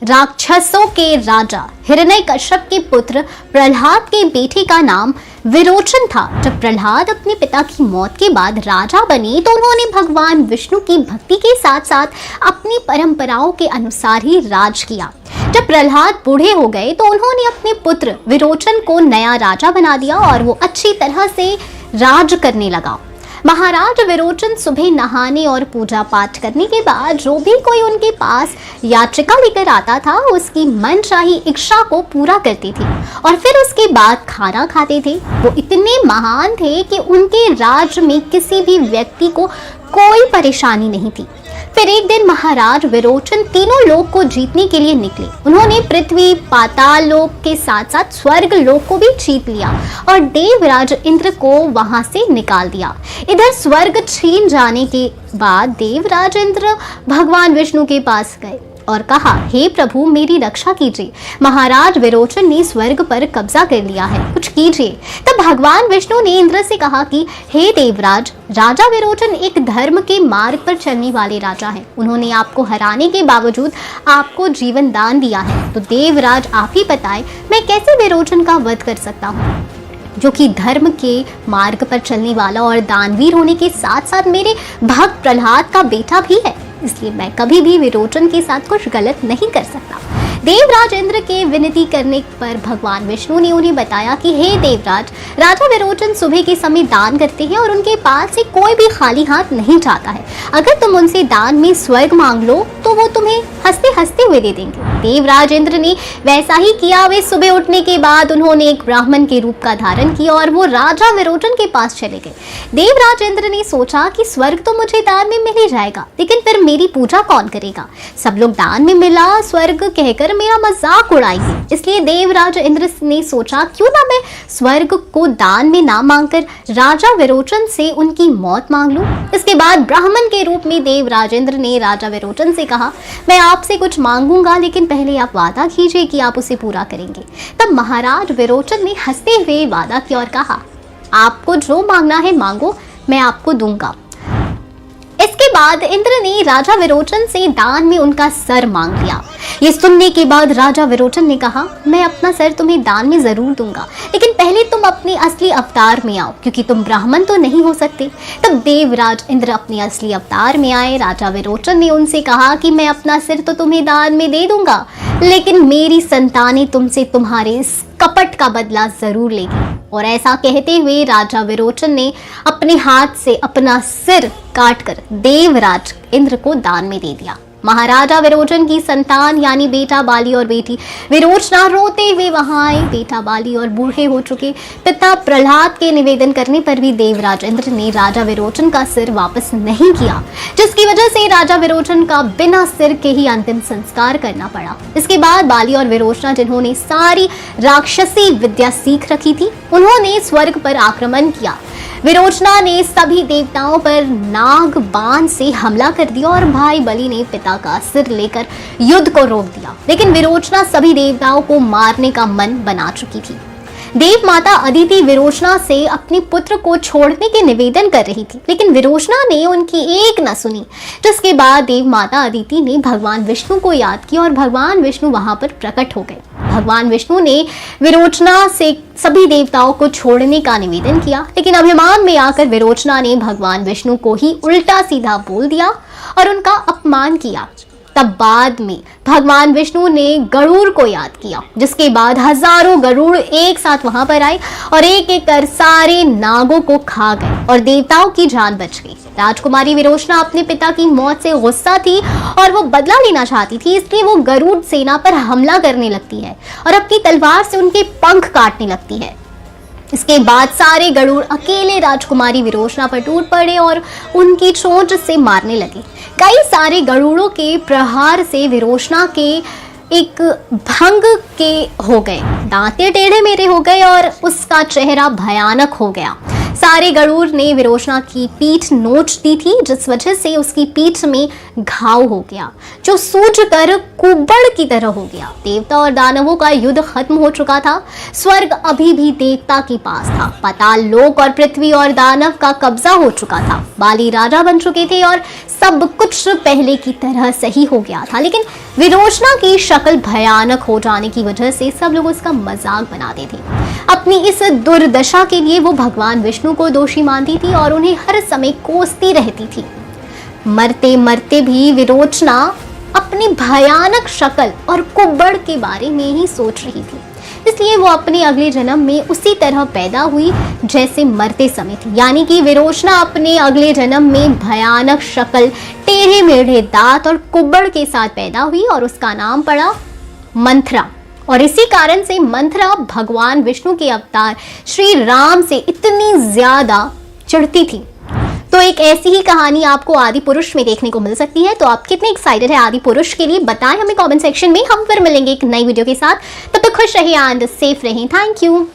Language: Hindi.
राक्षसों के राजा हिरण्यकश्यप के पुत्र प्रहलाद के बेटे का नाम विरोचन था। जब प्रहलाद अपने पिता की मौत के बाद राजा बने तो उन्होंने भगवान विष्णु की भक्ति के साथ साथ अपनी परंपराओं के अनुसार ही राज किया। जब प्रहलाद बूढ़े हो गए तो उन्होंने अपने पुत्र विरोचन को नया राजा बना दिया और वो अच्छी तरह से राज करने लगा। महाराज विरोचन सुबह नहाने और पूजा पाठ करने के बाद जो भी कोई उनके पास याचिका लेकर आता था उसकी मनचाही इच्छा को पूरा करते थे और फिर उसके बाद खाना खाते थे। वो इतने महान थे कि उनके राज्य में किसी भी व्यक्ति को कोई परेशानी नहीं थी। फिर एक दिन महाराज विरोचन तीनों लोक को जीतने के लिए निकले। उन्होंने पृथ्वी, पाताल लोक के साथ साथ स्वर्ग लोक को भी जीत लिया और देवराज इंद्र को वहां से निकाल दिया। इधर स्वर्ग छीन जाने के बाद देवराज इंद्र भगवान विष्णु के पास गए और कहा, हे प्रभु मेरी रक्षा कीजिए, महाराज विरोचन ने स्वर्ग पर कब्जा कर लिया है, कुछ कीजिए। तब भगवान विष्णु ने इंद्र से कहा कि हे देवराज, राजा विरोचन एक धर्म के मार्ग पर चलने वाले राजा हैं। उन्होंने आपको हराने के बावजूद आपको जीवन दान दिया है, तो देवराज आप ही बताएं मैं कैसे विरोचन का वध कर सकता हूँ, जो कि धर्म के मार्ग पर चलने वाला और दानवीर होने के साथ साथ मेरे भक्त प्रहलाद का बेटा भी है। इसलिए मैं कभी भी विरोचन के साथ कुछ गलत नहीं कर सकता। देवराज इंद्र के विनती करने पर भगवान विष्णु ने उन्हें बताया कि हे देवराज, राजा विरोचन सुबह के समय दान करते हैं और उनके पास से कोई भी खाली हाथ नहीं जाता है। अगर तुम उनसे दान में स्वर्ग मांग लो तो वो तुम्हें हंसते हंसते हुए दे देंगे। देवराज इंद्र ने वैसा ही किया। वे सुबह उठने के बाद उन्होंने एक ब्राह्मण के रूप का धारण किया और वो राजा विरोचन के पास चले गए। देवराज इंद्र ने सोचा कि स्वर्ग तो मुझे दान में मिल ही जाएगा, लेकिन फिर मेरी पूजा कौन करेगा? सब लोग दान में मिला स्वर्ग कहकर मेरा मजाक उड़ाएंगे। इसलिए देवराज इंद्र ने सोचा क्यों ना मैं स्वर्ग को दान में ना मांगकर राजा विरोचन से उनकी मौत मांग लूं। इसके बाद ब्राह्मण के रूप में देवराज इंद्र ने राजा विरोचन से कहा, मैं आपसे कुछ मांगूंगा, लेकिन पहले आप वादा कीजिए कि आप उसे पूरा करेंगे। तब महाराज विरोचन ने हंसते हुए वादा किया और कहा, आपको जो मांगना है मांगो, मैं आपको दूंगा। इसके बाद इंद्र ने राजा विरोचन से दान में उनका सर मांग लिया। ये सुनने के बाद राजा विरोचन ने कहा, मैं अपना सर तुम्हें दान में जरूर दूंगा, लेकिन पहले तुम अपने असली अवतार में आओ, क्योंकि तुम ब्राह्मण तो नहीं हो सकते। तब देवराज इंद्र अपने असली अवतार में आए। राजा विरोचन ने उनसे कहा कि मैं अपना सिर तो तुम्हें दान में दे दूंगा, लेकिन मेरी संतानें तुमसे तुम्हारे इस कपट का बदला जरूर लेगी। और ऐसा कहते हुए राजा विरोचन ने अपने हाथ से अपना सिर काटकर देवराज इंद्र को दान में दे दिया। महाराजा विरोचन की संतान यानी बेटा बाली और बेटी विरोचना रोते हुए वहां आए। बेटा बाली और बूढ़े हो चुके पिता प्रहलाद के निवेदन करने पर भी देवराज इंद्र ने राजा विरोचन का सिर वापस नहीं किया, जिसकी वजह से राजा विरोचन का बिना सिर के ही अंतिम संस्कार करना पड़ा। इसके बाद बाली और विरोचना, जिन्होंने सारी राक्षसी विद्या सीख रखी थी, उन्होंने स्वर्ग पर आक्रमण किया। विरोचना ने सभी देवताओं पर नाग बाण से हमला कर दिया और भाई बलि ने पिता का सिर लेकर युद्ध को रोक दिया। लेकिन विरोचना सभी देवताओं को मारने का मन बना चुकी थी। देव माता अदिति विरोचना से अपने पुत्र को छोड़ने के निवेदन कर रही थी, लेकिन विरोचना ने उनकी एक न सुनी, जिसके बाद देव माता अदिति ने भगवान विष्णु को याद किया और भगवान विष्णु वहां पर प्रकट हो गए। भगवान विष्णु ने विरोचना से सभी देवताओं को छोड़ने का निवेदन किया, लेकिन अभिमान में आकर विरोचना ने भगवान विष्णु को ही उल्टा सीधा बोल दिया और उनका अपमान किया। तब बाद में भगवान विष्णु ने गरुड़ को याद किया, जिसके बाद हजारों गरुड़ एक साथ वहां पर आए और एक एक कर सारे नागों को खा गए और देवताओं की जान बच गई। राजकुमारी विरोचना अपने पिता की मौत से गुस्सा थी और वो बदला लेना चाहती थी, इसलिए वो गरुड़ सेना पर हमला करने लगती है और अपनी तलवार से उनके पंख काटने लगती है। इसके बाद सारे गरुड़ अकेले राजकुमारी विरोचना पर टूट पड़े और उनकी चोंच से मारने लगे। कई सारे गरुड़ों के प्रहार से विरोचना के एक भंग के हो गए, दांतें टेढ़े मेढ़े हो गए और उसका चेहरा भयानक हो गया। सारे गरुड़ ने विरोचना की पीठ नोच दी थी, जिस वजह से उसकी पीठ में घाव हो गया जो सूजकर कुबड़ की तरह हो गया। देवता और दानवों का युद्ध खत्म हो चुका था। स्वर्ग अभी भी देवता के पास था। पाताल लोक और पृथ्वी और दानव का कब्जा हो चुका था। बाली राजा बन चुके थे और सब कुछ पहले की तरह सही हो गया था। लेकिन विरोचना की शक्ल भयानक हो जाने की वजह से सब लोग उसका मजाक बनाते थे। अपनी इस दुर्दशा के लिए वो भगवान विष्णु को दोषी मानती थी और उन्हें हर समय कोसती रहती थी। मरते मरते भी विरोचना अपनी भयानक शक्ल और कुबड़ के बारे में ही सोच रही थी, इसलिए वो अपने अगले जन्म में उसी तरह पैदा हुई जैसे मरते समय थी। यानी कि विरोचना अपने अगले जन्म में भयानक शक्ल, टेढ़े मेढ़े दांत और कुबड़ के साथ पैदा हुई और उसका नाम पड़ा मंथरा। और इसी कारण से मंथरा भगवान विष्णु के अवतार श्री राम से इतनी ज्यादा चिढ़ती थी। तो एक ऐसी ही कहानी आपको आदि पुरुष में देखने को मिल सकती है। तो आप कितने एक्साइटेड है आदि पुरुष के लिए, बताएं हमें कमेंट सेक्शन में। हम फिर मिलेंगे एक नई वीडियो के साथ। तब तक खुश रहिए एंड सेफ रहें। Thank you.